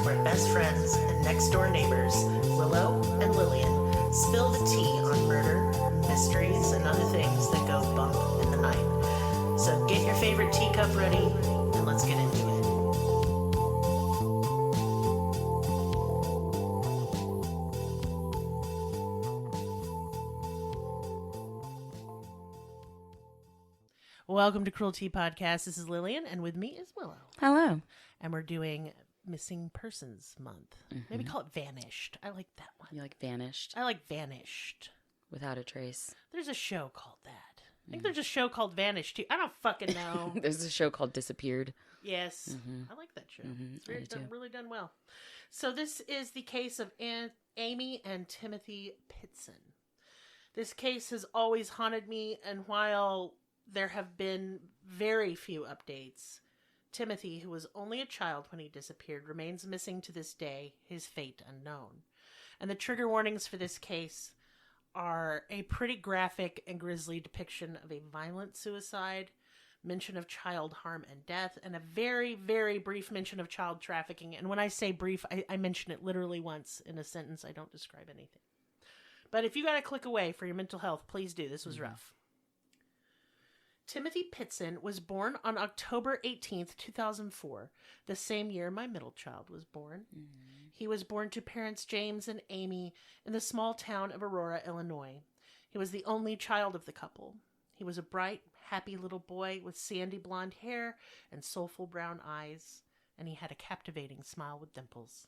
where best friends and next-door neighbors, Willow and Lillian, spill the tea on murder, mysteries, and other things that go bump in the night. So get your favorite teacup ready, and let's get into it. Welcome to Cruelty Podcast. This is Lillian, and with me is Willow. Hello. And we're doing Missing Persons Month. Maybe call it Vanished. I like that one. You like Vanished? I like Vanished. Without a trace. There's a show called that. I think there's a show called Vanished, too. I don't fucking know. There's a show called Disappeared. Yes. I like that show. It's really done well. So this is the case of Amy and Timothy Pitzen. This case has always haunted me, and while there have been very few updates, Timothy, who was only a child when he disappeared, remains missing to this day, his fate unknown. And the trigger warnings for this case are a pretty graphic and grisly depiction of a violent suicide, mention of child harm and death, and a very, very brief mention of child trafficking. And when I say brief, I mention it literally once in a sentence. I don't describe anything. But if you got to click away for your mental health, please do. This was rough. Timothy Pitzen was born on October 18th, 2004, the same year my middle child was born. He was born to parents James and Amy in the small town of Aurora, Illinois. He was the only child of the couple. He was a bright, happy little boy with sandy blonde hair and soulful brown eyes, and he had a captivating smile with dimples.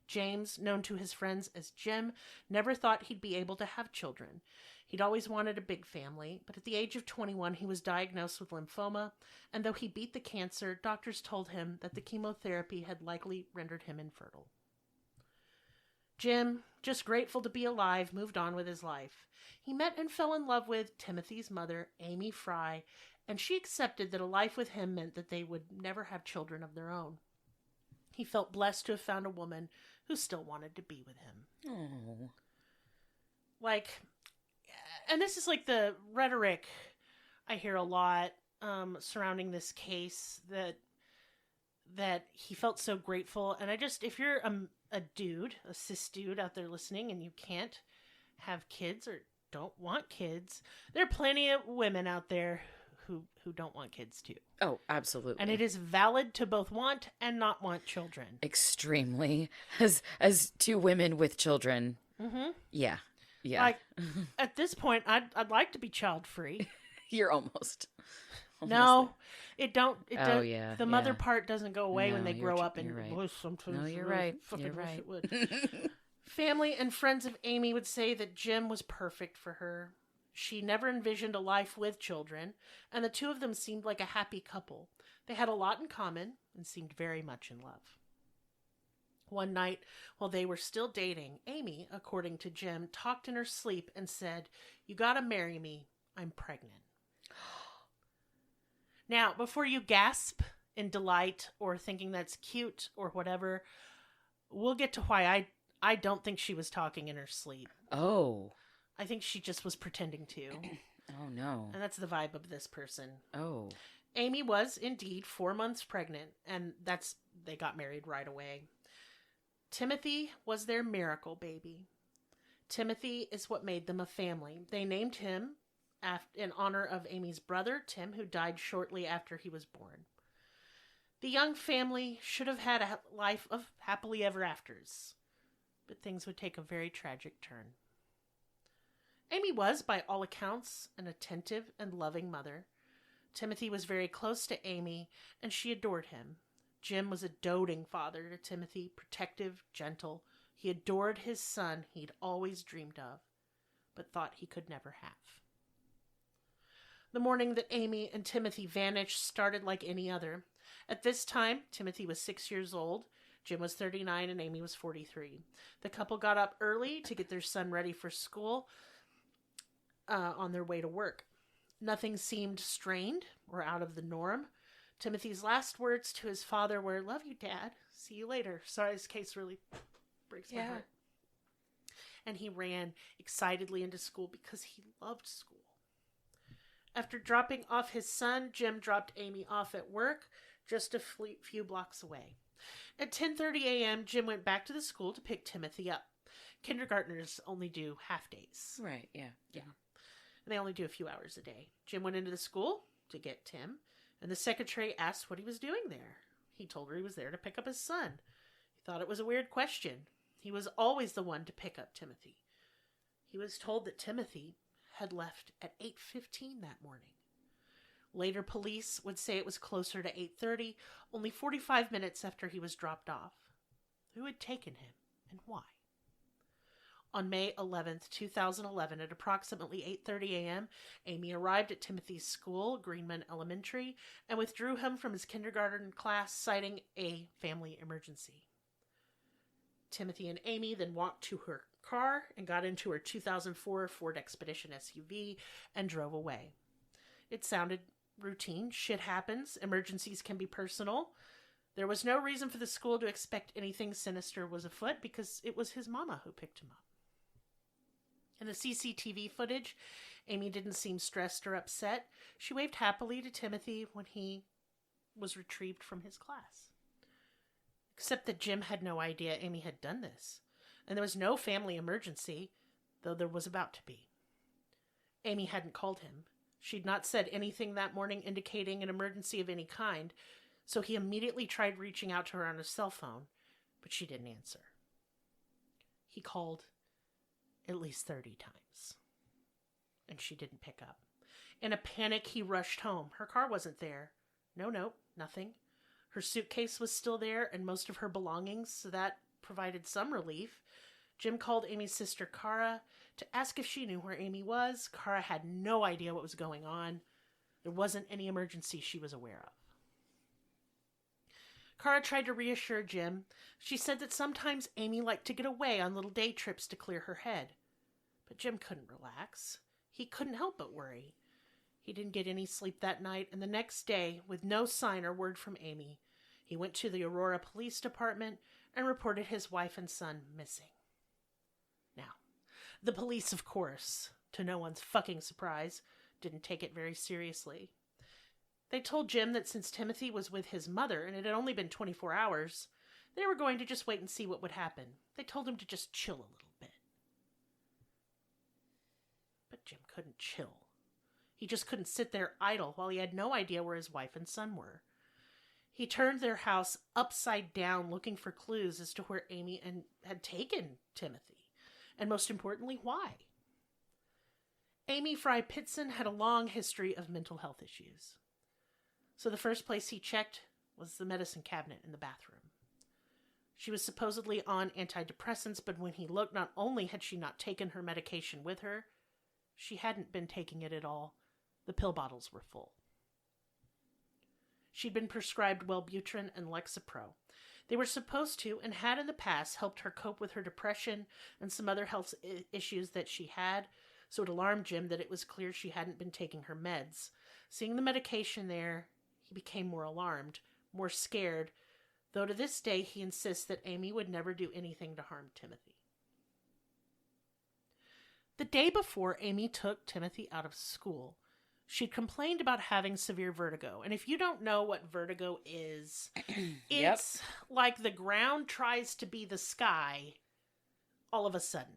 James, known to his friends as Jim, never thought he'd be able to have children. He'd always wanted a big family, but at the age of 21, he was diagnosed with lymphoma, and though he beat the cancer, doctors told him that the chemotherapy had likely rendered him infertile. Jim, just grateful to be alive, moved on with his life. He met and fell in love with Timothy's mother, Amy Fry, and she accepted that a life with him meant that they would never have children of their own. He felt blessed to have found a woman who still wanted to be with him. Oh. And this is like the rhetoric I hear a lot surrounding this case, that he felt so grateful. And if you're a dude, a cis dude out there listening, and you can't have kids or don't want kids, there are plenty of women out there who don't want kids too. Oh, absolutely. And it is valid to both want and not want children. Extremely. As two women with children. Mm-hmm. Yeah. Like, at this point, I'd like to be child-free. You're almost no, it don't. Oh, yeah. The mother part doesn't go away when they grow up. And right. boy, sometimes No, you're right. Fucking You're wish right. it would. Family and friends of Amy would say that Jim was perfect for her. She never envisioned a life with children, and the two of them seemed like a happy couple. They had a lot in common and seemed very much in love. One night, while they were still dating, Amy, according to Jim, talked in her sleep and said, "You gotta marry me. I'm pregnant." Now, before you gasp in delight or thinking that's cute or whatever, we'll get to why I don't think she was talking in her sleep. Oh. I think she just was pretending to. Oh, no. And that's the vibe of this person. Oh. Amy was indeed 4 months pregnant, and they got married right away. Timothy was their miracle baby. Timothy is what made them a family. They named him in honor of Amy's brother, Tim, who died shortly after he was born. The young family should have had a life of happily ever afters, but things would take a very tragic turn. Amy was, by all accounts, an attentive and loving mother. Timothy was very close to Amy, and she adored him. Jim was a doting father to Timothy, protective, gentle. He adored his son he'd always dreamed of, but thought he could never have. The morning that Amy and Timothy vanished started like any other. At this time, Timothy was 6 years old, Jim was 39, and Amy was 43. The couple got up early to get their son ready for school on their way to work. Nothing seemed strained or out of the norm. Timothy's last words to his father were, "Love you, Dad. See you later." Sorry, this case really breaks my heart. And he ran excitedly into school because he loved school. After dropping off his son, Jim dropped Amy off at work just a few blocks away. At 10:30 a.m., Jim went back to the school to pick Timothy up. Kindergartners only do half days. Right, yeah. Yeah. And they only do a few hours a day. Jim went into the school to get Tim, and the secretary asked what he was doing there. He told her he was there to pick up his son. He thought it was a weird question. He was always the one to pick up Timothy. He was told that Timothy had left at 8:15 that morning. Later, police would say it was closer to 8:30, only 45 minutes after he was dropped off. Who had taken him and why? On May 11th, 2011, at approximately 8:30 a.m., Amy arrived at Timothy's school, Greenman Elementary, and withdrew him from his kindergarten class, citing a family emergency. Timothy and Amy then walked to her car and got into her 2004 Ford Expedition SUV and drove away. It sounded routine. Shit happens. Emergencies can be personal. There was no reason for the school to expect anything sinister was afoot because it was his mama who picked him up. In the CCTV footage, Amy didn't seem stressed or upset. She waved happily to Timothy when he was retrieved from his class. Except that Jim had no idea Amy had done this. And there was no family emergency, though there was about to be. Amy hadn't called him. She'd not said anything that morning indicating an emergency of any kind, so he immediately tried reaching out to her on his cell phone, but she didn't answer. He called at least 30 times, and she didn't pick up. In a panic, he rushed home. Her car wasn't there. No note, nothing. Her suitcase was still there, and most of her belongings, so that provided some relief. Jim called Amy's sister, Cara, to ask if she knew where Amy was. Cara had no idea what was going on. There wasn't any emergency she was aware of. Cara tried to reassure Jim. She said that sometimes Amy liked to get away on little day trips to clear her head. But Jim couldn't relax. He couldn't help but worry. He didn't get any sleep that night, and the next day, with no sign or word from Amy, he went to the Aurora Police Department and reported his wife and son missing. Now, the police, of course, to no one's fucking surprise, didn't take it very seriously. They told Jim that since Timothy was with his mother and it had only been 24 hours, they were going to just wait and see what would happen. They told him to just chill a little bit. But Jim couldn't chill. He just couldn't sit there idle while he had no idea where his wife and son were. He turned their house upside down looking for clues as to where Amy had taken Timothy, and most importantly, why. Amy Pitzen had a long history of mental health issues. So the first place he checked was the medicine cabinet in the bathroom. She was supposedly on antidepressants, but when he looked, not only had she not taken her medication with her, she hadn't been taking it at all. The pill bottles were full. She'd been prescribed Wellbutrin and Lexapro. They were supposed to, and had in the past, helped her cope with her depression and some other health issues that she had, so it alarmed Jim that it was clear she hadn't been taking her meds. Seeing the medication there, he became more alarmed, more scared, though to this day he insists that Amy would never do anything to harm Timothy. The day before Amy took Timothy out of school, she'd complained about having severe vertigo. And if you don't know what vertigo is, it's like the ground tries to be the sky all of a sudden.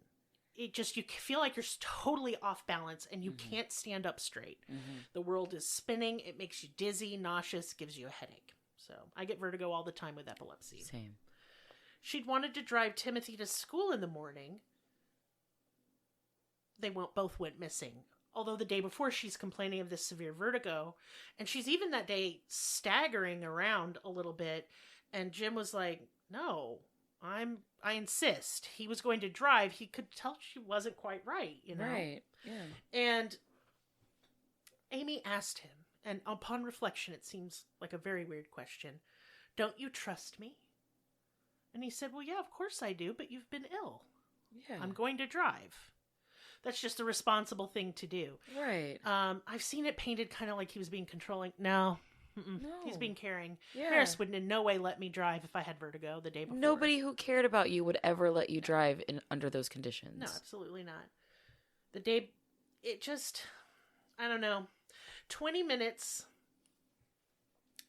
You feel like you're totally off balance and you can't stand up straight. Mm-hmm. The world is spinning. It makes you dizzy, nauseous, gives you a headache. So I get vertigo all the time with epilepsy. Same. She'd wanted to drive Timothy to school in the morning. They both went missing. Although the day before she's complaining of this severe vertigo, and she's even that day staggering around a little bit, and Jim was like, no, I insist. He was going to drive. He could tell she wasn't quite right, you know? Right, yeah. And Amy asked him, and upon reflection, it seems like a very weird question, don't you trust me? And he said, well, yeah, of course I do, but you've been ill. Yeah. I'm going to drive. That's just a responsible thing to do. Right. I've seen it painted kind of like he was being controlling. No. He's being caring. Yeah. Harris would in no way let me drive if I had vertigo the day before. Nobody who cared about you would ever let you drive under those conditions. No, absolutely not. The day, I don't know. 20 minutes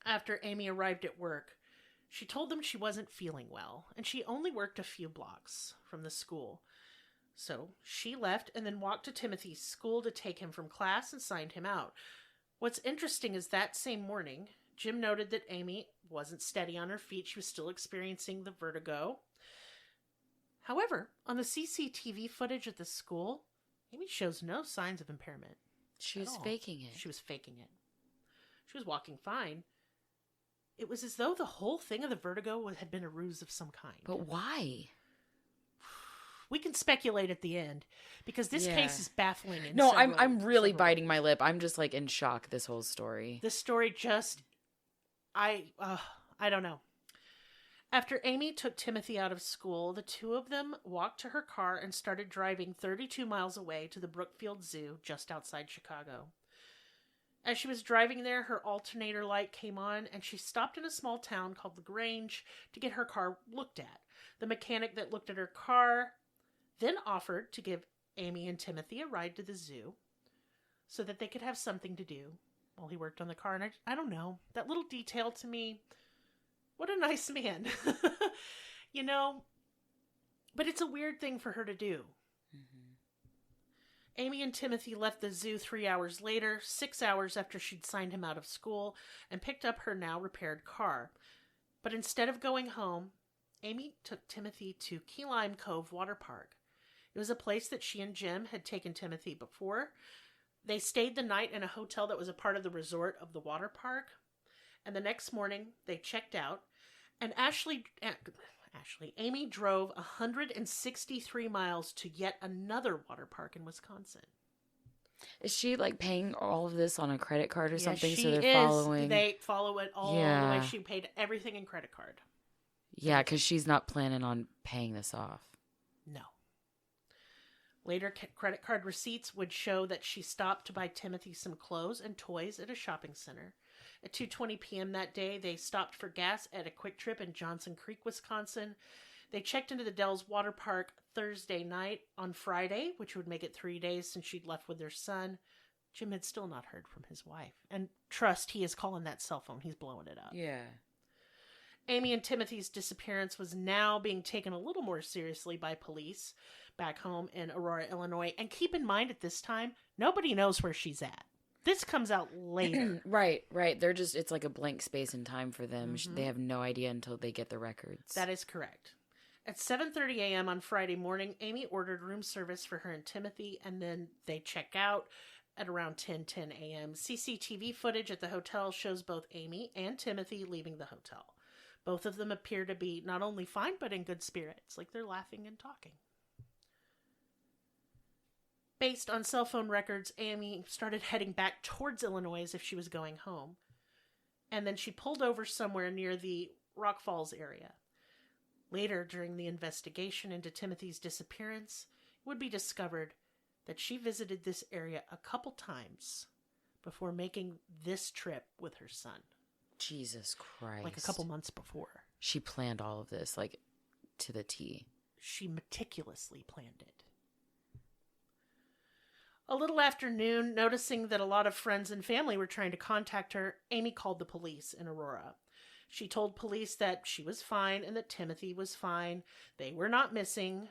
after Amy arrived at work, She told them she wasn't feeling well, and she only worked a few blocks from the school. So she left and then walked to Timothy's school to take him from class and signed him out. What's interesting is that same morning, Jim noted that Amy wasn't steady on her feet. She was still experiencing the vertigo. However, on the CCTV footage at the school, Amy shows no signs of impairment. She was faking it. She was faking it. She was walking fine. It was as though the whole thing of the vertigo had been a ruse of some kind. But why? We can speculate at the end, because this case is baffling. No, I'm really biting my lip. I'm just like in shock, this whole story. This story just, I don't know. After Amy took Timothy out of school, the two of them walked to her car and started driving 32 miles away to the Brookfield Zoo just outside Chicago. As she was driving there, her alternator light came on, and she stopped in a small town called LaGrange to get her car looked at. The mechanic that looked at her car then offered to give Amy and Timothy a ride to the zoo so that they could have something to do while he worked on the car. And I don't know, that little detail to me, what a nice man. You know, but it's a weird thing for her to do. Amy and Timothy left the zoo 3 hours later, 6 hours after she'd signed him out of school, and picked up her now repaired car. But instead of going home, Amy took Timothy to Key Lime Cove Water Park. It was a place that she and Jim had taken Timothy before. They stayed the night in a hotel that was a part of the resort of the water park. And the next morning, they checked out. And Amy drove 163 miles to yet another water park in Wisconsin. Is she like paying all of this on a credit card or something? She so they're is. following. They follow it all the way. She paid everything in credit card. Yeah, because she's not planning on paying this off. No. Later, credit card receipts would show that she stopped to buy Timothy some clothes and toys at a shopping center. At 2:20 p.m. that day, they stopped for gas at a Quick Trip in Johnson Creek, Wisconsin. They checked into the Dells Water Park Thursday night. On Friday, which would make it 3 days since she'd left with their son, Jim had still not heard from his wife. And trust, he is calling that cell phone. He's blowing it up. Yeah. Amy and Timothy's disappearance was now being taken a little more seriously by police back home in Aurora, Illinois. And keep in mind at this time, nobody knows where she's at. This comes out later. Right. They're just, it's like a blank space in time for them. They have no idea until they get the records. That is correct. At 7:30 a.m. on Friday morning, Amy ordered room service for her and Timothy, and then they check out at around 10:10 a.m. CCTV footage at the hotel shows both Amy and Timothy leaving the hotel. Both of them appear to be not only fine, but in good spirits, like they're laughing and talking. Based on cell phone records, Amy started heading back towards Illinois as if she was going home. And then she pulled over somewhere near the Rock Falls area. Later, during the investigation into Timothy's disappearance, it would be discovered that she visited this area a couple times before making this trip with her son. Jesus Christ. Like a couple months before. She planned all of this, like, to the T. She meticulously planned it. A little after noon, noticing that a lot of friends and family were trying to contact her, Amy called the police in Aurora. She told police that she was fine and that Timothy was fine. They were not missing,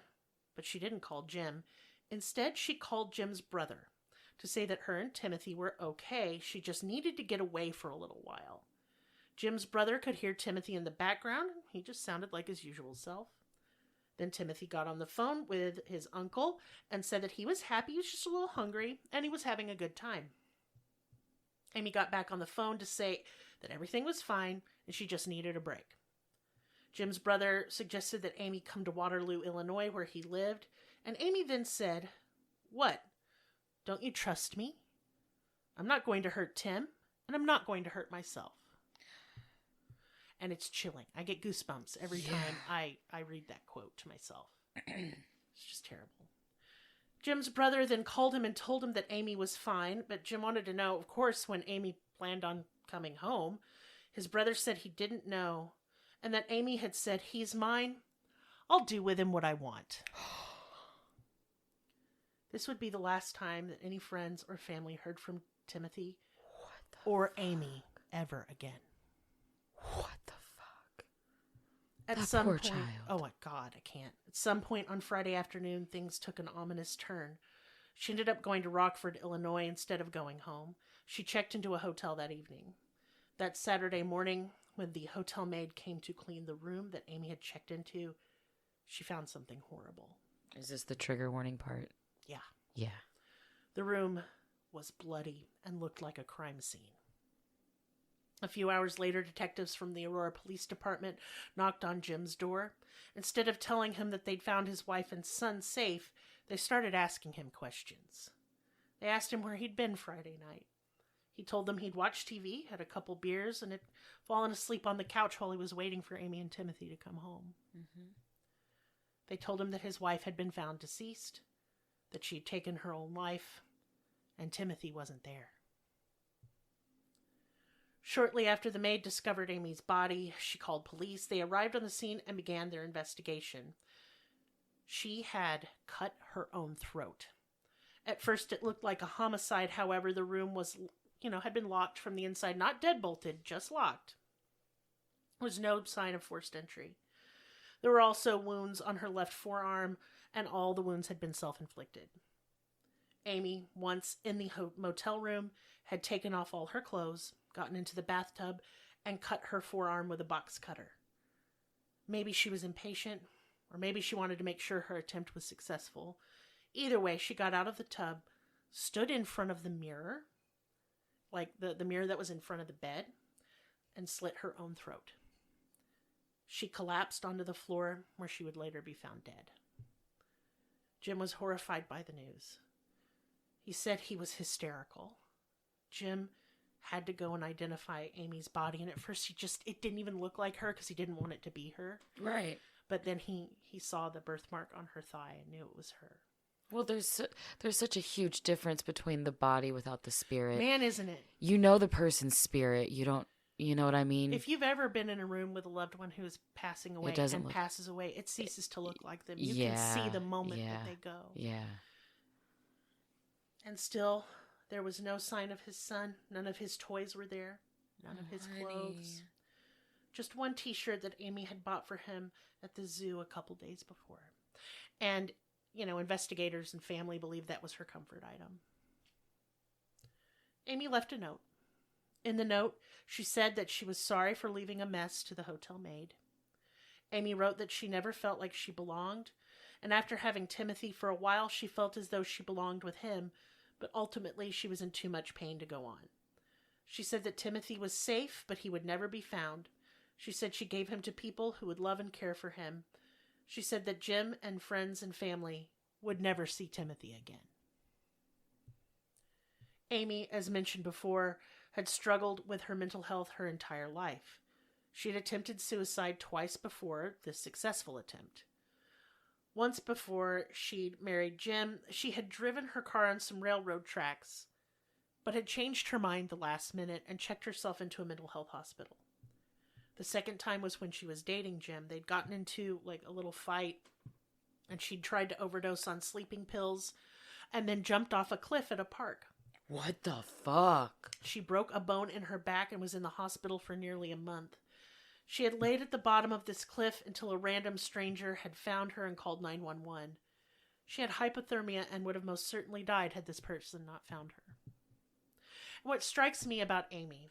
but she didn't call Jim. Instead, she called Jim's brother to say that her and Timothy were okay. She just needed to get away for a little while. Jim's brother could hear Timothy in the background. He just sounded like his usual self. Then Timothy got on the phone with his uncle and said that he was happy, he was just a little hungry, and he was having a good time. Amy got back on the phone to say that everything was fine and she just needed a break. Jim's brother suggested that Amy come to Waterloo, Illinois, where he lived, and Amy then said, "What? Don't you trust me? I'm not going to hurt Tim, and I'm not going to hurt myself." And it's chilling. I get goosebumps every time I read that quote to myself. It's just terrible. Jim's brother then called him and told him that Amy was fine, but Jim wanted to know, of course, when Amy planned on coming home. His brother said he didn't know, and that Amy had said, "He's mine. I'll do with him what I want." This would be the last time that any friends or family heard from Timothy or Amy ever again. What the fuck? At That some poor point, child. oh my God, I can't. At some point on Friday afternoon, things took an ominous turn. She ended up going to Rockford, Illinois, instead of going home. She checked into a hotel that evening. That Saturday morning, when the hotel maid came to clean the room that Amy had checked into, she found something horrible. Is this the trigger warning part? Yeah. Yeah. The room was bloody and looked like a crime scene. A few hours later, detectives from the Aurora Police Department knocked on Jim's door. Instead of telling him that they'd found his wife and son safe, they started asking him questions. They asked him where he'd been Friday night. He told them he'd watched TV, had a couple beers, and had fallen asleep on the couch while he was waiting for Amy and Timothy to come home. Mm-hmm. They told him that his wife had been found deceased, that she'd taken her own life, and Timothy wasn't there. Shortly after the maid discovered Amy's body, she called police. They arrived on the scene and began their investigation. She had cut her own throat. At first, it looked like a homicide. However, the room was, had been locked from the inside. Not deadbolted, just locked. There was no sign of forced entry. There were also wounds on her left forearm, and all the wounds had been self-inflicted. Amy, once in the motel room, had taken off all her clothes, gotten into the bathtub, and cut her forearm with a box cutter. Maybe she was impatient, or maybe she wanted to make sure her attempt was successful. Either way, she got out of the tub, stood in front of the mirror, like the mirror that was in front of the bed, and slit her own throat. She collapsed onto the floor, where she would later be found dead. Jim was horrified by the news. He said he was hysterical. Jim had to go and identify Amy's body, and at first it didn't even look like her because he didn't want it to be her. Right. But then he saw the birthmark on her thigh and knew it was her. Well, there's such a huge difference between the body without the spirit. Man, isn't it? You know the person's spirit. You don't. You know what I mean? If you've ever been in a room with a loved one who is passing away passes away, it ceases to look like them. You can see the moment that they go. Yeah. And still, there was no sign of his son. None of his toys were there. None of his clothes. Just one T-shirt that Amy had bought for him at the zoo a couple days before. And, investigators and family believe that was her comfort item. Amy left a note. In the note, she said that she was sorry for leaving a mess to the hotel maid. Amy wrote that she never felt like she belonged, and after having Timothy for a while, she felt as though she belonged with him, but ultimately she was in too much pain to go on. She said that Timothy was safe, but he would never be found. She said she gave him to people who would love and care for him. She said that Jim and friends and family would never see Timothy again. Amy, as mentioned before, had struggled with her mental health her entire life. She had attempted suicide twice before this successful attempt. Once before she'd married Jim, she had driven her car on some railroad tracks, but had changed her mind the last minute and checked herself into a mental health hospital. The second time was when she was dating Jim. They'd gotten into a little fight, and she'd tried to overdose on sleeping pills and then jumped off a cliff at a park. What the fuck? She broke a bone in her back and was in the hospital for nearly a month. She had laid at the bottom of this cliff until a random stranger had found her and called 911. She had hypothermia and would have most certainly died had this person not found her. What strikes me about Amy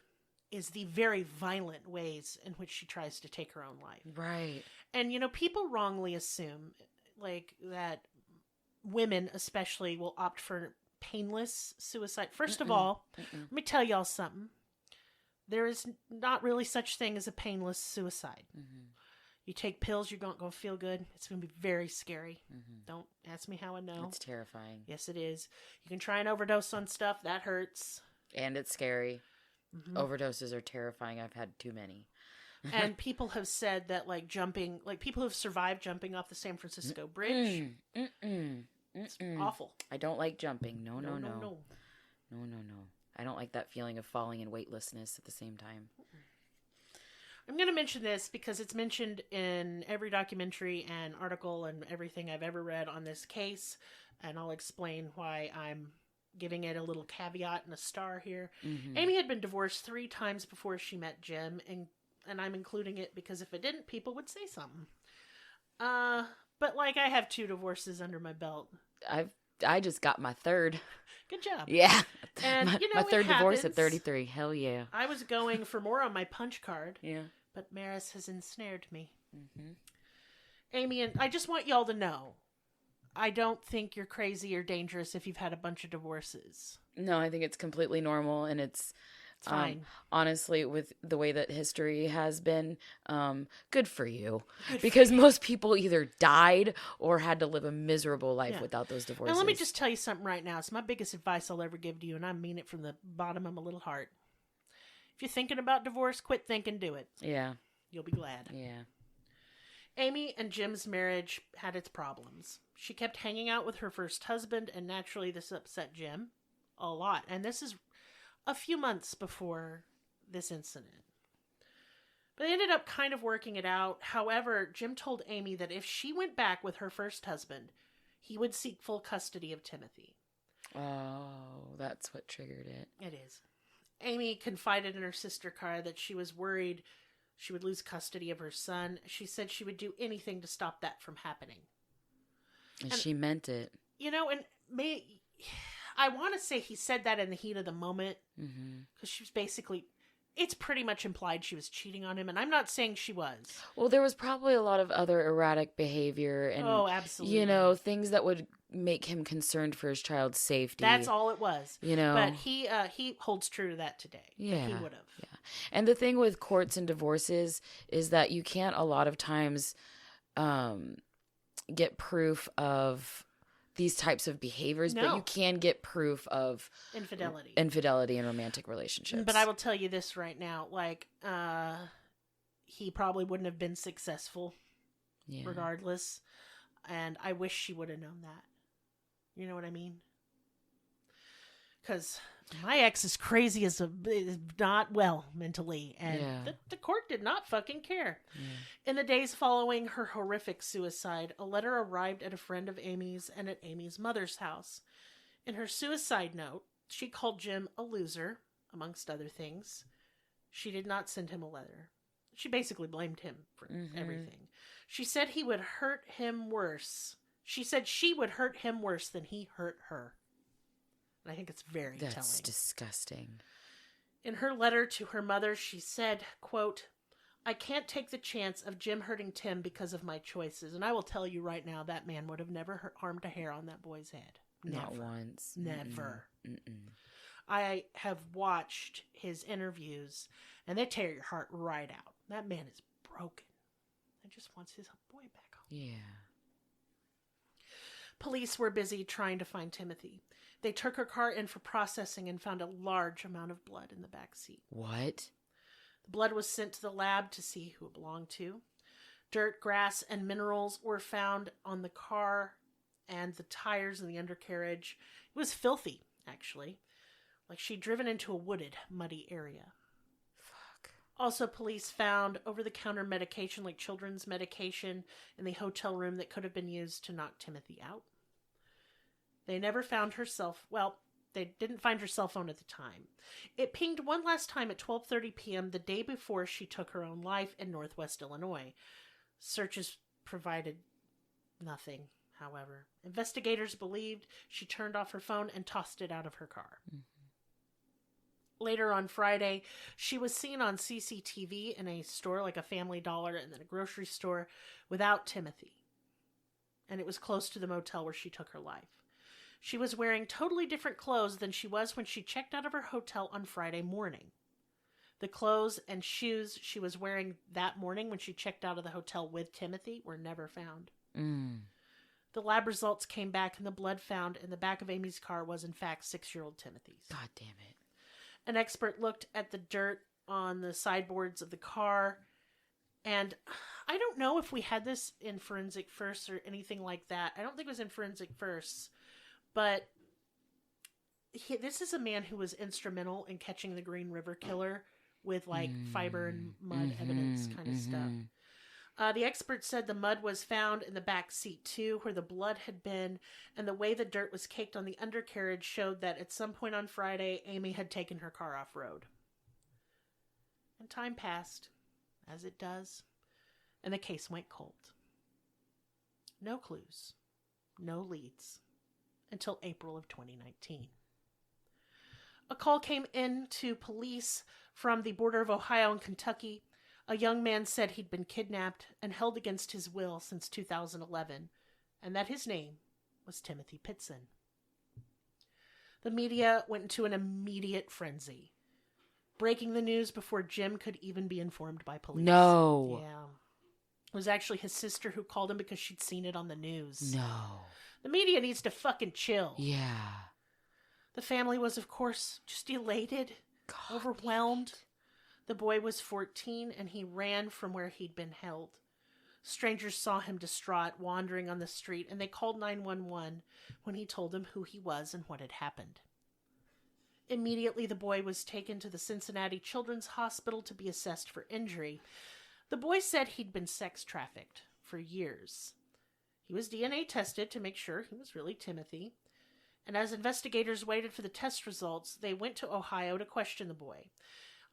is the very violent ways in which she tries to take her own life. Right. And, people wrongly assume, that women especially will opt for painless suicide. First of all, let me tell y'all something. There is not really such thing as a painless suicide. Mm-hmm. You take pills, you're going to feel good. It's going to be very scary. Mm-hmm. Don't ask me how I know. It's terrifying. Yes, it is. You can try and overdose on stuff. That hurts. And it's scary. Mm-hmm. Overdoses are terrifying. I've had too many. And people have said that people who've survived jumping off the San Francisco Bridge. It's awful. I don't like jumping. No. I don't like that feeling of falling in weightlessness at the same time. I'm going to mention this because it's mentioned in every documentary and article and everything I've ever read on this case, and I'll explain why I'm giving it a little caveat and a star here. Mm-hmm. Amy had been divorced 3 times before she met Jim, and I'm including it because if it didn't, people would say something. But like, I have 2 divorces under my belt. I just got my 3rd. Good job. Yeah. And, my 3rd divorce at happens. 33. Hell yeah. I was going for more on my punch card. Yeah. But Maris has ensnared me. Mm-hmm. Amy, and I just want y'all to know, I don't think you're crazy or dangerous if you've had a bunch of divorces. No, I think it's completely normal, and it's fine. Honestly, with the way that history has been, good for you. Because most people either died or had to live a miserable life without those divorces. And let me just tell you something right now. It's my biggest advice I'll ever give to you, and I mean it from the bottom of my little heart. If you're thinking about divorce, quit thinking, do it. Yeah. You'll be glad. Yeah. Amy and Jim's marriage had its problems. She kept hanging out with her first husband, and naturally this upset Jim a lot. And this is a few months before this incident. But they ended up kind of working it out. However, Jim told Amy that if she went back with her first husband, he would seek full custody of Timothy. Oh, that's what triggered it. It is. Amy confided in her sister Cara that she was worried she would lose custody of her son. She said she would do anything to stop that from happening. And she meant it. You know, and I want to say he said that in the heat of the moment. Because she was basically, it's pretty much implied she was cheating on him. And I'm not saying she was. Well, there was probably a lot of other erratic behavior. And, absolutely. You know, things that would make him concerned for his child's safety. That's all it was. You know. But he holds true to that today. Yeah. He would have. Yeah. And the thing with courts and divorces is that you can't a lot of times get proof of these types of behaviors, but you can get proof of infidelity in romantic relationships. But I will tell you this right now, like, he probably wouldn't have been successful regardless. And I wish she would have known that. You know what I mean? Because my ex is crazy is not well mentally, and the court did not fucking care. In the days following her horrific suicide, a letter arrived at a friend of Amy's and at Amy's mother's house. In her suicide note, she called Jim a loser, amongst other things. She did not send him a letter. She basically blamed him for everything. She said he would hurt him worse. She said she would hurt him worse than he hurt her. And I think it's very telling. That's disgusting. In her letter to her mother, she said, quote, "I can't take the chance of Jim hurting Tim because of my choices. And I will tell you right now, that man would have never harmed a hair on that boy's head. Not once. Never. I have watched his interviews, and they tear your heart right out. That man is broken. He just wants his boy back home." Yeah. Police were busy trying to find Timothy. They took her car in for processing and found a large amount of blood in the back seat. What? The blood was sent to the lab to see who it belonged to. Dirt, grass, and minerals were found on the car and the tires and the undercarriage. It was filthy, actually. Like she'd driven into a wooded, muddy area. Fuck. Also, police found over-the-counter medication, like children's medication, in the hotel room that could have been used to knock Timothy out. They never found her they didn't find her cell phone at the time. It pinged one last time at 12:30 p.m. the day before she took her own life in Northwest Illinois. Searches provided nothing, however. Investigators believed she turned off her phone and tossed it out of her car. Later on Friday, she was seen on CCTV in a store like a Family Dollar and then a grocery store without Timothy. And it was close to the motel where she took her life. She was wearing totally different clothes than she was when she checked out of her hotel on Friday morning. The clothes and shoes she was wearing that morning when she checked out of the hotel with Timothy were never found. The lab results came back, and the blood found in the back of Amy's car was in fact 6-year-old Timothy's. God damn it. An expert looked at the dirt on the sideboards of the car, and I don't know if we had this in Forensic First or anything like that. I don't think it was in Forensic First, but this is a man who was instrumental in catching the Green River Killer with like fiber and mud evidence kind of stuff. The expert said the mud was found in the back seat too, where the blood had been, and the way the dirt was caked on the undercarriage showed that at some point on Friday, Amy had taken her car off-road. And time passed, as it does, and the case went cold. No clues, no leads, until April of 2019. A call came in to police from the border of Ohio and Kentucky. A young man said he'd been kidnapped and held against his will since 2011, and that his name was Timothy Pitzen. The media went into an immediate frenzy, breaking the news before Jim could even be informed by police. No. Yeah. It was actually his sister who called him because she'd seen it on the news. No. The media needs to fucking chill. Yeah. The family was, of course, just elated, overwhelmed. The boy was 14, and he ran from where he'd been held. Strangers saw him distraught, wandering on the street, and they called 911 when he told them who he was and what had happened. Immediately, the boy was taken to the Cincinnati Children's Hospital to be assessed for injury. The boy said he'd been sex trafficked for years. He was DNA tested to make sure he was really Timothy. And as investigators waited for the test results, they went to Ohio to question the boy.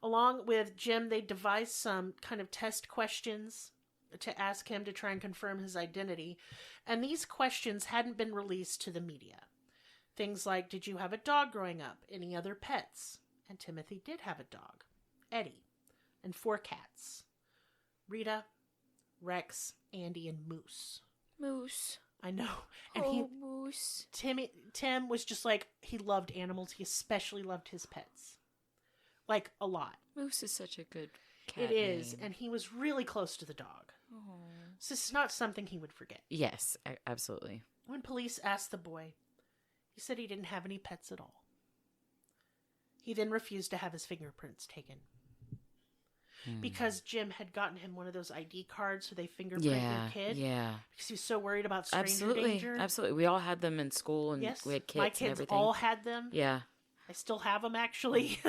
Along with Jim, they devised some kind of test questions to ask him to try and confirm his identity. And these questions hadn't been released to the media. Things like, did you have a dog growing up? Any other pets? And Timothy did have a dog, Eddie, and 4 cats. Rita, Rex, Andy, and Moose. Moose. I know. And Moose. Tim was just like, he loved animals. He especially loved his pets. Like, a lot. Moose is such a good cat It is. name. And he was really close to the dog. Oh. So this is not something he would forget. Yes, absolutely. When police asked the boy, he said he didn't have any pets at all. He then refused to have his fingerprints taken. Because Jim had gotten him one of those ID cards so they fingerprint your kid. Yeah. Because he was so worried about stranger danger. Absolutely. We all had them in school and yes, we had kits my and kids everything. all had them. Yeah. I still have them, actually.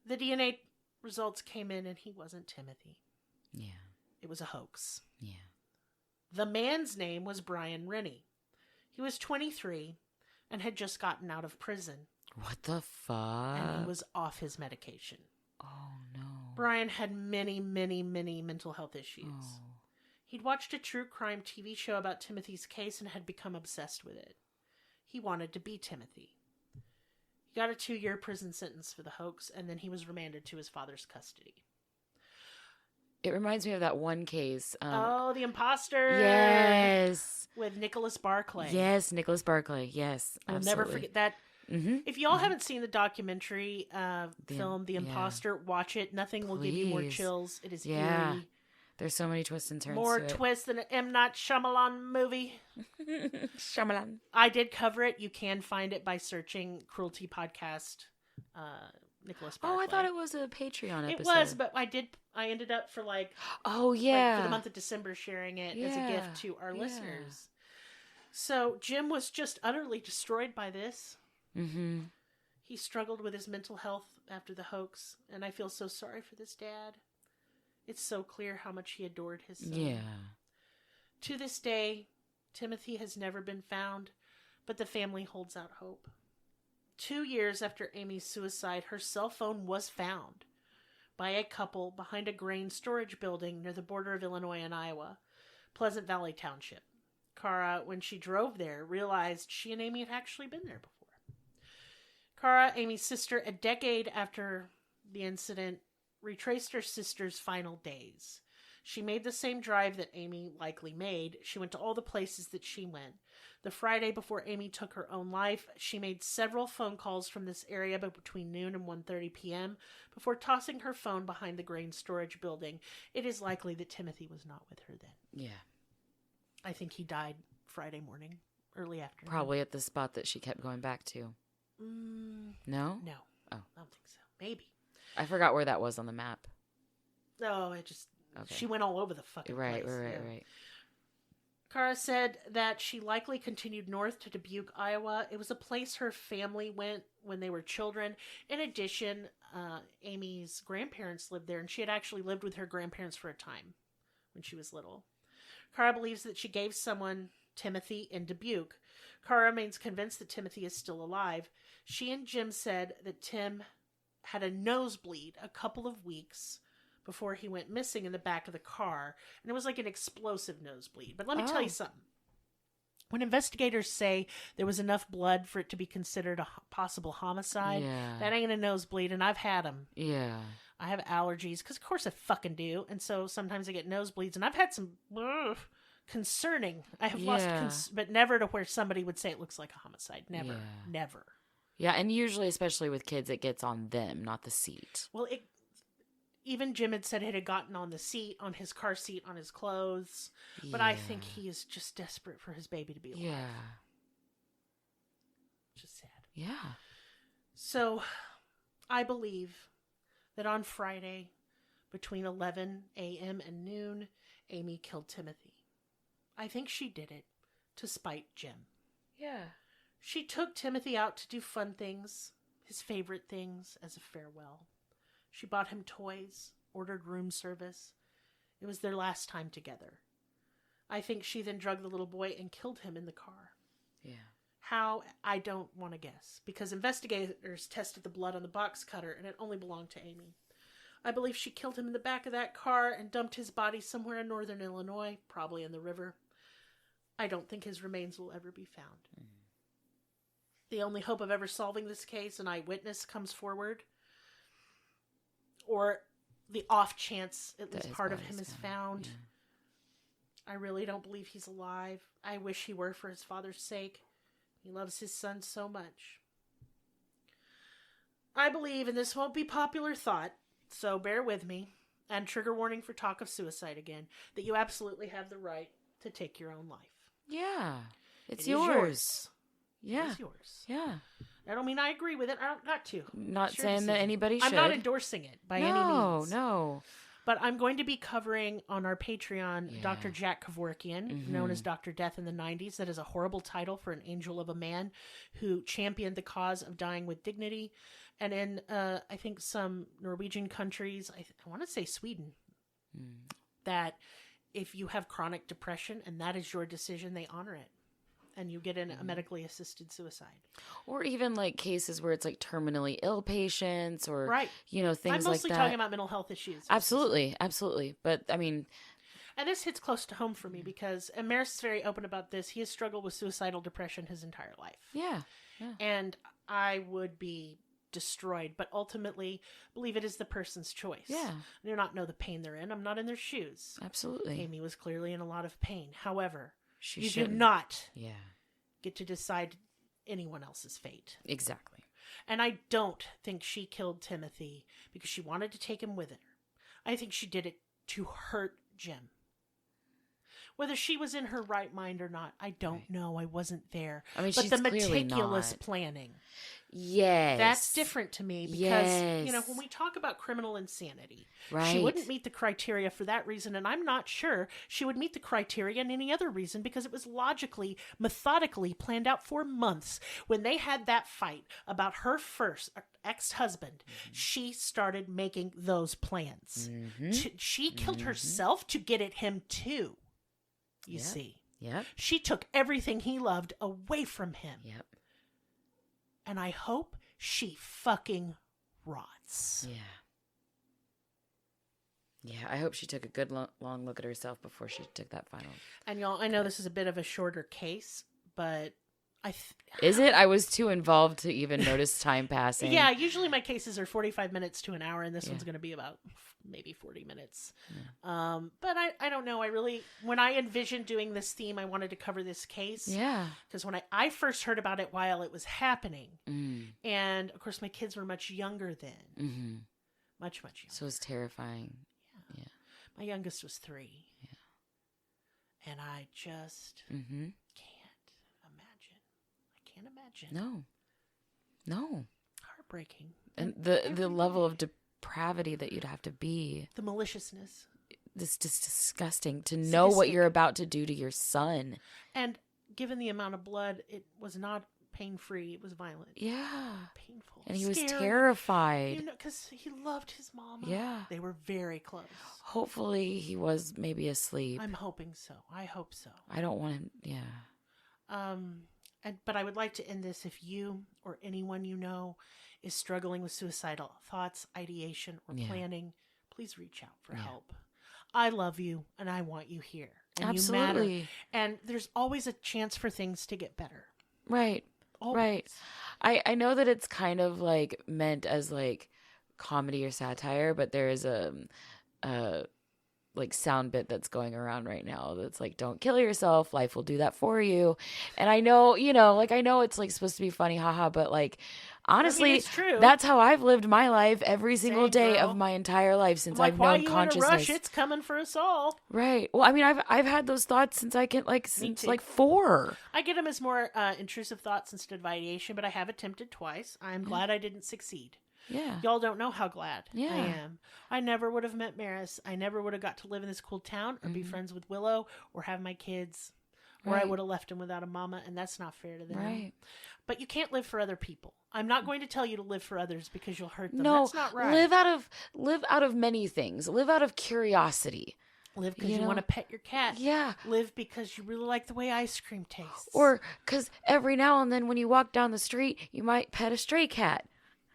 The DNA results came in and he wasn't Timothy. Yeah. It was a hoax. Yeah. The man's name was Brian Rennie. He was 23 and had just gotten out of prison. What the fuck? And he was off his medication. Oh, no. Brian had many, many, many mental health issues. Oh. He'd watched a true crime TV show about Timothy's case and had become obsessed with it. He wanted to be Timothy. He got a 2-year prison sentence for the hoax, and then he was remanded to his father's custody. It reminds me of that one case. The imposter. Yes. With Nicholas Barclay. Yes, Nicholas Barclay. Yes, I'll absolutely. never forget that. Mm-hmm. If y'all haven't seen the documentary film, The Imposter, watch it. Nothing will give you more chills. It is eerie. There's so many twists and turns. More to twists than an M. Night Shyamalan movie. Shyamalan. I did cover it. You can find it by searching Cruelty Podcast, Nicholas Barclay. Oh, I thought it was a Patreon episode. It was, but I ended up for oh, yeah. for the month of December sharing it as a gift to our listeners. So Jim was just utterly destroyed by this. Mm-hmm. He struggled with his mental health after the hoax, and I feel so sorry for this dad. It's so clear how much he adored his son. Yeah. To this day, Timothy has never been found, but the family holds out hope. 2 years after Amy's suicide, her cell phone was found by a couple behind a grain storage building near the border of Illinois and Iowa, Pleasant Valley Township. Cara, when she drove there, realized she and Amy had actually been there before. Cara, Amy's sister, a decade after the incident, retraced her sister's final days. She made the same drive that Amy likely made. She went to all the places that she went. The Friday before Amy took her own life, she made several phone calls from this area between noon and 1:30 p.m. before tossing her phone behind the grain storage building. It is likely that Timothy was not with her then. Yeah. I think he died Friday morning, early afternoon. Probably at the spot that she kept going back to. No? No. Oh. I don't think so. Maybe. I forgot where that was on the map. No, it just... Okay. She went all over the fucking place. Right. Cara said that she likely continued north to Dubuque, Iowa. It was a place her family went when they were children. In addition, Amy's grandparents lived there, and she had actually lived with her grandparents for a time when she was little. Cara believes that she gave someone Timothy in Dubuque. Cara remains convinced that Timothy is still alive. She and Jim said that Tim had a nosebleed a couple of weeks before he went missing in the back of the car. And it was like an explosive nosebleed. But let me tell you something. When investigators say there was enough blood for it to be considered a possible homicide, that ain't a nosebleed, and I've had them. Yeah. I have allergies, because of course I fucking do, and so sometimes I get nosebleeds, and I've had some concerning. I have lost, but never to where somebody would say it looks like a homicide. Never. Never. Yeah, and usually, especially with kids, it gets on them, not the seat. Well, even Jim had said it had gotten on the seat, on his car seat, on his clothes. But I think he is just desperate for his baby to be alive. Yeah. Just sad. Yeah. So, I believe that on Friday, between 11 a.m. and noon, Amy killed Timothy. I think she did it to spite Jim. Yeah. She took Timothy out to do fun things, his favorite things, as a farewell. She bought him toys, ordered room service. It was their last time together. I think she then drugged the little boy and killed him in the car. Yeah. How? I don't want to guess, because investigators tested the blood on the box cutter and it only belonged to Amy. I believe she killed him in the back of that car and dumped his body somewhere in northern Illinois, probably in the river. I don't think his remains will ever be found. The only hope of ever solving this case, an eyewitness comes forward, or the off chance at least part of him is found. Yeah. I really don't believe he's alive. I wish he were, for his father's sake. He loves his son so much. I believe, and this won't be popular thought, so bear with me, and trigger warning for talk of suicide again, that you absolutely have the right to take your own life. Yeah. It's yours. Yeah. It's yours. Yeah. I don't mean I agree with it. I don't got to. Not saying that anybody should. I'm not endorsing it by any means. No. But I'm going to be covering on our Patreon Dr. Jack Kevorkian, known as Dr. Death in the 90s. That is a horrible title for an angel of a man who championed the cause of dying with dignity. And in, I think, some Norwegian countries, I want to say Sweden, that if you have chronic depression and that is your decision, they honor it. And you get in a medically assisted suicide. Or even like cases where it's like terminally ill patients or, things like that. I'm mostly talking about mental health issues. Absolutely. But I mean. And this hits close to home for me because, and Maris is very open about this, he has struggled with suicidal depression his entire life. Yeah. And I would be destroyed, but ultimately believe it is the person's choice. Yeah. I do not know the pain they're in. I'm not in their shoes. Absolutely. Amy was clearly in a lot of pain. However, you shouldn't. do not Yeah. get to decide anyone else's fate. Exactly. And I don't think she killed Timothy because she wanted to take him with her. I think she did it to hurt Jim. Whether she was in her right mind or not, I don't know. I wasn't there. I mean, but she's the meticulous not. Planning. Yes. That's different to me because, when we talk about criminal insanity, she wouldn't meet the criteria for that reason. And I'm not sure she would meet the criteria in any other reason because it was logically, methodically planned out for months. When they had that fight about her first ex-husband, she started making those plans. She killed herself to get at him too. You see. Yep. She took everything he loved away from him. Yep. And I hope she fucking rots. Yeah. Yeah, I hope she took a good long look at herself before she took that final. And y'all, I know this is a bit of a shorter case, but Is it? I was too involved to even notice time passing. Yeah, usually my cases are 45 minutes to an hour, and this one's going to be about maybe 40 minutes. Yeah. But I don't know. When I envisioned doing this theme, I wanted to cover this case. Yeah. Because when I first heard about it while it was happening, and of course my kids were much younger then. Much younger. So it was terrifying. Yeah. My youngest was 3. Yeah. And I just can't imagine. No. Heartbreaking. And the level of depravity that you'd have to be. The maliciousness. This just disgusting to know what you're about to do to your son. And given the amount of blood, it was not pain-free. It was violent. Yeah. Painful. And he was terrified. Because he loved his mama. Yeah. They were very close. Hopefully he was maybe asleep. I'm hoping so. I hope so. I don't want him. Yeah. But I would like to end this if you or anyone you know is struggling with suicidal thoughts, ideation, or planning, please reach out for help. I love you and I want you here. And Absolutely. You matter. And there's always a chance for things to get better. Right. Always. Right. I know that it's kind of like meant as like comedy or satire, but there is a like sound bit that's going around right now that's like, don't kill yourself, life will do that for you. And I know, like I know it's like supposed to be funny, haha, but like honestly, it's true. That's how I've lived my life every single day girl. of my entire life since like, I've why known you consciousness. In a rush? It's coming for us all. Right. Well, I mean, I've had those thoughts since I can since like 4. I get them as more intrusive thoughts instead of ideation, but I have attempted twice. I'm glad I didn't succeed. Yeah. Y'all don't know how glad Yeah. I am. I never would have met Maris. I never would have got to live in this cool town or be friends with Willow or have my kids. Or I would have left them without a mama, and that's not fair to them. Right. But you can't live for other people. I'm not going to tell you to live for others because you'll hurt them. No, that's not right. Live out of many things. Live out of curiosity. Live because you want to pet your cat. Yeah. Live because you really like the way ice cream tastes. Or because every now and then when you walk down the street, you might pet a stray cat.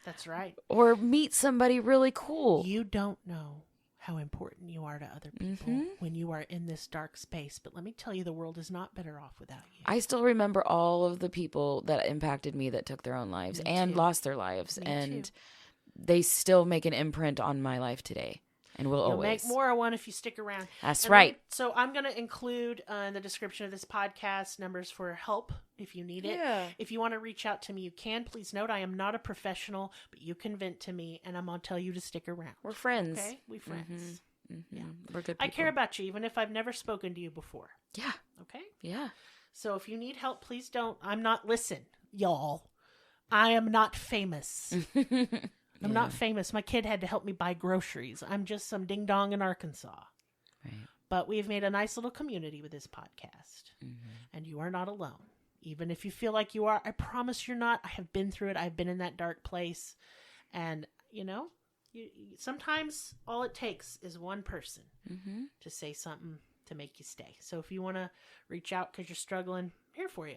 That's right. Or meet somebody really cool. You don't know how important you are to other people when you are in this dark space. But let me tell you, the world is not better off without you. I still remember all of the people that impacted me that took their own lives and lost their lives. And they still make an imprint on my life today. And will You'll always. make more of one if you stick around. That's right. So I'm going to include in the description of this podcast numbers for help if you need it. Yeah. If you want to reach out to me, you can. Please note I am not a professional, but you can vent to me, and I'm going to tell you to stick around. We're friends. Okay? We friends. Yeah. We're good people. I care about you, even if I've never spoken to you before. Yeah. Okay? Yeah. So if you need help, please don't. Listen, y'all. I am not famous. I'm not famous. My kid had to help me buy groceries. I'm just some ding dong in Arkansas. Right. But we've made a nice little community with this podcast. And you are not alone. Even if you feel like you are, I promise you're not. I have been through it. I've been in that dark place. And, sometimes all it takes is one person to say something to make you stay. So if you want to reach out because you're struggling, I'm here for you.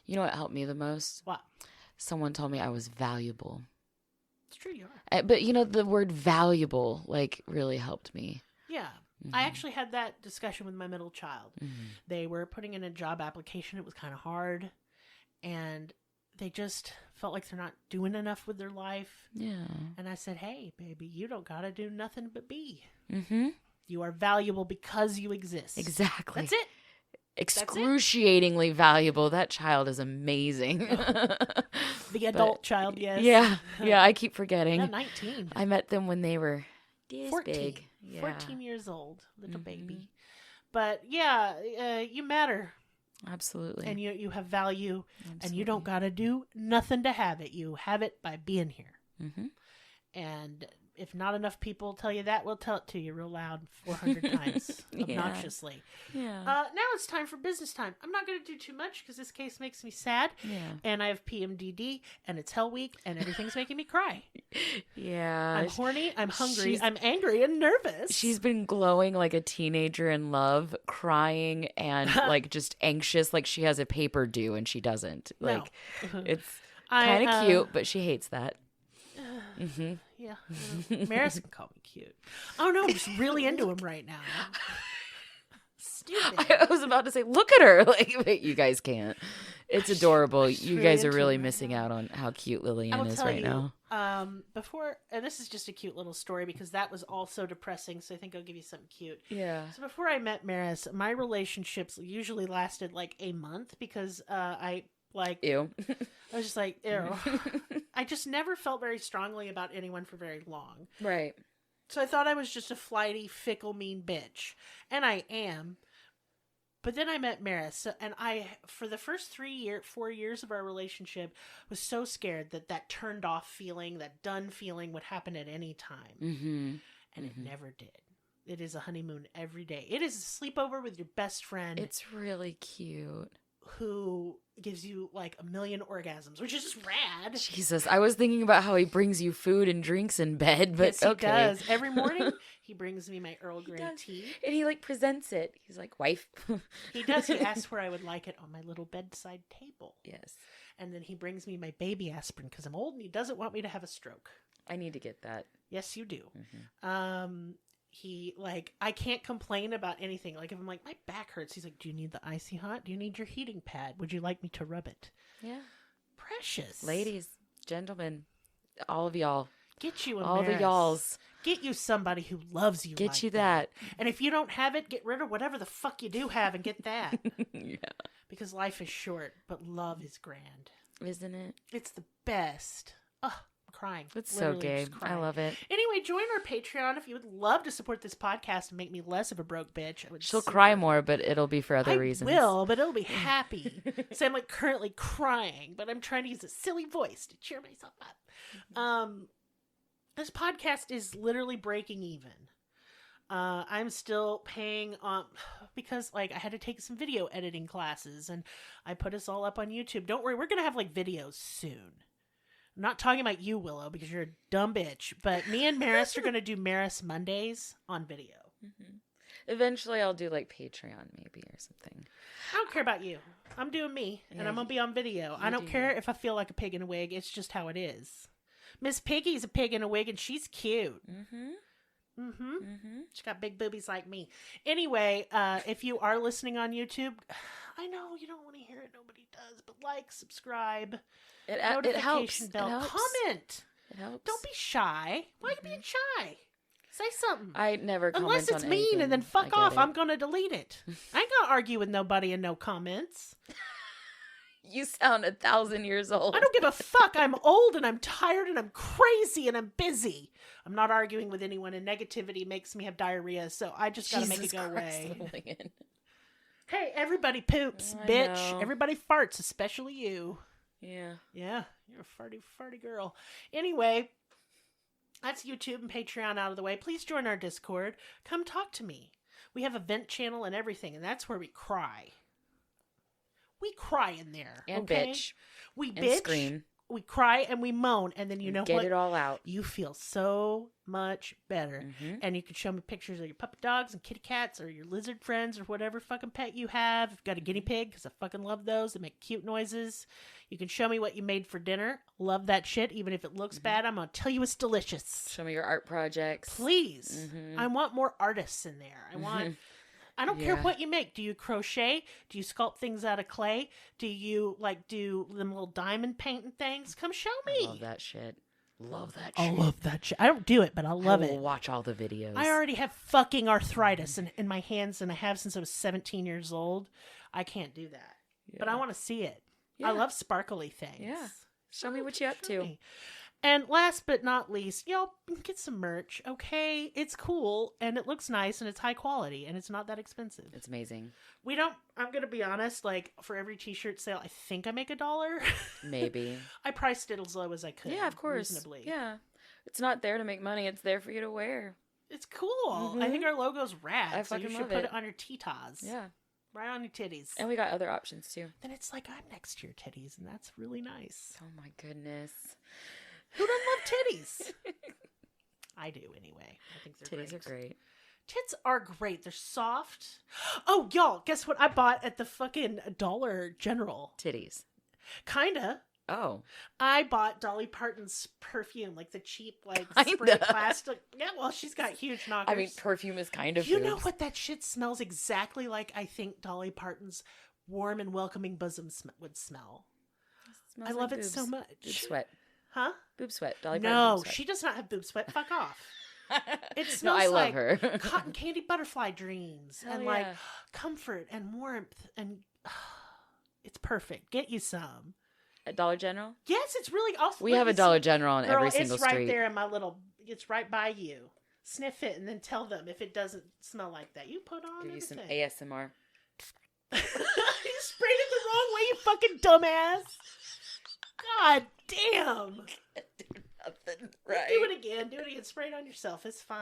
You know what helped me the most? What? Someone told me I was valuable. It's true, you are. But, the word valuable, really helped me. Yeah. I actually had that discussion with my middle child. They were putting in a job application. It was kind of hard. And they just felt like they're not doing enough with their life. Yeah. And I said, hey, baby, you don't got to do nothing but be. You are valuable because you exist. Exactly. That's it. Excruciatingly valuable. That child is amazing. The adult child, yes. Yeah, I keep forgetting. Yeah, 19. I met them when they were 14. big. Yeah. 14 years old, little baby. But yeah, you matter. Absolutely. And you have value. Absolutely. And you don't got to do nothing to have it. You have it by being here. And if not enough people tell you that, we'll tell it to you real loud 400 times, obnoxiously. Yeah. Now it's time for business time. I'm not going to do too much because this case makes me sad. Yeah. And I have PMDD, and it's Hell Week, and everything's making me cry. Yeah. I'm horny, I'm hungry, I'm angry and nervous. She's been glowing like a teenager in love, crying and just anxious, like she has a paper due and she doesn't. It's kind of cute, but she hates that. Yeah. Maris can call me cute. Oh no, I'm just really into him right now. Stupid. I was about to say, look at her. But you guys can't. It's adorable. You guys are really missing out on how cute Lillian is right now. Before, and this is just a cute little story because that was also depressing, so I think I'll give you something cute. Yeah. So before I met Maris, my relationships usually lasted like a month because ew. I was just like, ew. I just never felt very strongly about anyone for very long. Right. So I thought I was just a flighty, fickle, mean bitch. And I am. But then I met Maris. And for the first 4 years of our relationship, was so scared that turned off feeling, that done feeling would happen at any time. And it never did. It is a honeymoon every day. It is a sleepover with your best friend. It's really cute. Who gives you like a million orgasms, which is just rad. Jesus, I was thinking about how he brings you food and drinks in bed, but yes, he does. Every morning, he brings me my Earl Grey tea. And he presents it. He's like, wife. He does. He asks where I would like it on my little bedside table. Yes. And then he brings me my baby aspirin because I'm old and he doesn't want me to have a stroke. I need to get that. Yes, you do. Mm-hmm. He, like, I can't complain about anything. Like, if I'm like, my back hurts, he's like, do you need the icy hot? Do you need your heating pad? Would you like me to rub it? Yeah. Precious. Ladies, gentlemen, all of y'all. Get you a all Maris. the y'alls. Get you somebody who loves you. Get like you that. And if you don't have it, get rid of whatever the fuck you do have and get that. Yeah. Because life is short, but love is grand. Isn't it? It's the best. Ugh, I'm crying. It's Literally so gay. just crying. I love it. Anyway, join our Patreon if you would love to support this podcast and make me less of a broke bitch. She'll cry more, but it'll be for other reasons. I will, but it'll be happy. So I'm like currently crying, but I'm trying to use a silly voice to cheer myself up. This podcast is literally breaking even. I'm still paying because like I had to take some video editing classes and I put us all up on YouTube. Don't worry, we're going to have like videos soon. I'm not talking about you, Willow, because you're a dumb bitch, but me and Maris are going to do Maris Mondays on video. Mm-hmm. Eventually I'll do like Patreon maybe or something. I don't care about you. I'm doing me and I'm going to be on video. I don't care if I feel like a pig in a wig. It's just how it is. Miss Piggy's a pig in a wig and she's cute. Mm-hmm. Mm-hmm. Mm-hmm. She got big boobies like me. Anyway, if you are listening on YouTube, I know you don't want to hear it. Nobody does. But like, subscribe, notification bell, it helps. Comment. It helps. Don't be shy. Why are you being shy? Say something. I never comment Unless it's on mean anything. and then fuck off. It. I'm going to delete it. I ain't going to argue with nobody and no comments. You sound 1,000 years old. I don't give a fuck. I'm old and I'm tired and I'm crazy and I'm busy. I'm not arguing with anyone and negativity makes me have diarrhea, so I just gotta make it go away. Lillian. Hey, everybody poops, bitch. Know. Everybody farts, especially you. Yeah. Yeah, you're a farty girl. Anyway, that's YouTube and Patreon out of the way. Please join our Discord. Come talk to me. We have a vent channel and everything, and that's where we cry. We cry in there. And okay? bitch. We and bitch. Scream. We cry and we moan. And then you know Get what? Get it all out. You feel so much better. Mm-hmm. And you can show me pictures of your puppy dogs and kitty cats or your lizard friends or whatever fucking pet you have. If you've got a guinea pig, because I fucking love those. They make cute noises. You can show me what you made for dinner. Love that shit. Even if it looks bad, I'm going to tell you it's delicious. Show me your art projects. Please. Mm-hmm. I want more artists in there. I want... I don't care what you make. Do you crochet? Do you sculpt things out of clay? Do you like do them little diamond painting things? Come show me. I love that shit. Love that shit. I love that shit. I don't do it, but I love it. Watch all the videos. I already have fucking arthritis in my hands, and I have since I was 17 years old. I can't do that. Yeah. But I want to see it. Yeah. I love sparkly things. Yeah. Show me what you're up to. Me. And last but not least, y'all get some merch, okay? It's cool, and it looks nice, and it's high quality, and it's not that expensive. It's amazing. I'm going to be honest, like, for every t-shirt sale, I think I make $1. Maybe. I priced it as low as I could. Yeah, of course. Reasonably. Yeah. It's not there to make money. It's there for you to wear. It's cool. Mm-hmm. I think our logo's rad, so you should put it on your T-tas. Yeah. Right on your titties. And we got other options, too. Then it's like I'm next to your titties, and that's really nice. Oh, my goodness. Who doesn't love titties? I do anyway. I think titties are great. Tits are great. They're soft. Oh, y'all, guess what I bought at the fucking Dollar General? Titties. Kinda. Oh. I bought Dolly Parton's perfume, like the cheap, like spray plastic. Yeah, well, she's got huge knockers. I mean, perfume is kind of You know what that shit smells exactly like? I think Dolly Parton's warm and welcoming bosom would smell. I love it so much. Boob sweat. Huh? Boob sweat. Dolly Parton. No, she does not have boob sweat. Fuck off. It smells love her. Cotton candy butterfly dreams and like comfort and warmth and it's perfect. Get you some. At Dollar General? Yes, it's really awesome. We have a Dollar General on every single street. It's right there in my little. It's right by you. Sniff it and then tell them if it doesn't smell like that. You put on. Give everything. you some ASMR. You sprayed it the wrong way, you fucking dumbass. God damn. Nothing right. Do it again. Do it again. Spray it on yourself. It's fine.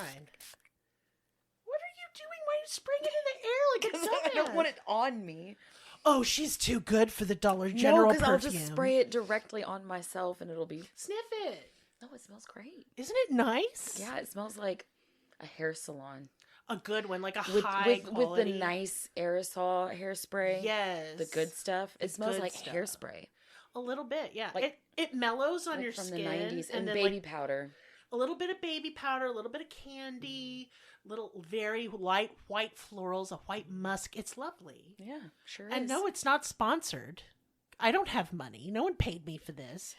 What are you doing? Why are you spraying it in the air like a dumbass? I don't want it on me. Oh, she's too good for the Dollar General perfume. I'll just spray it directly on myself and it'll be... Sniff it. No, it smells great. Isn't it nice? Yeah, it smells like a hair salon. A good one, like a high quality. With the nice aerosol hairspray. Yes. The good stuff. It smells like hairspray. A little bit, yeah. Like, it mellows on your from skin. From the 90s. And baby powder. A little bit of baby powder, a little bit of candy, little very light white florals, a white musk. It's lovely. Yeah, sure is. And no, it's not sponsored. I don't have money. No one paid me for this.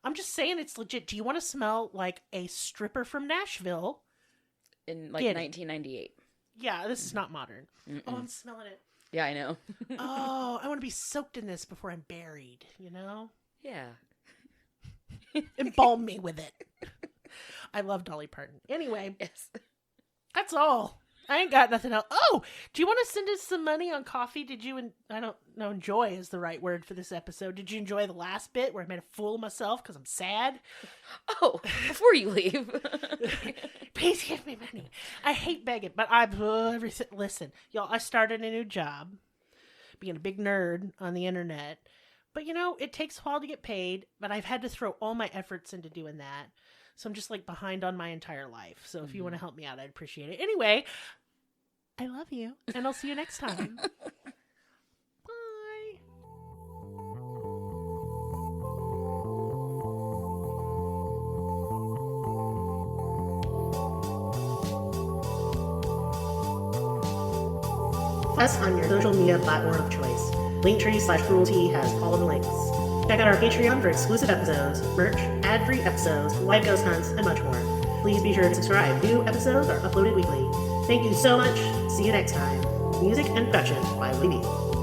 I'm just saying it's legit. Do you want to smell like a stripper from Nashville? In like 1998. Yeah, this is not modern. Mm-mm. Oh, I'm smelling it. Yeah, I know. Oh, I want to be soaked in this before I'm buried, you know? Yeah. Embalm me with it. I love Dolly Parton. Anyway, Yes. that's all. I ain't got nothing else. Oh, do you want to send us some money on coffee? Did you, I don't know, enjoy is the right word for this episode. Did you enjoy the last bit where I made a fool of myself because I'm sad? Oh, before you leave. Please give me money. I hate begging, but listen, y'all, I started a new job, being a big nerd on the internet. But, you know, it takes a while to get paid, but I've had to throw all my efforts into doing that. So I'm just like behind on my entire life. So if you want to help me out, I'd appreciate it. Anyway, I love you, and I'll see you next time. Bye. Us on your social media platform of choice. Linktree/cruelty has all of the links. Check out our Patreon for exclusive episodes, merch, ad-free episodes, live ghost hunts, and much more. Please be sure to subscribe. New episodes are uploaded weekly. Thank you so much. See you next time. Music and production by Libby.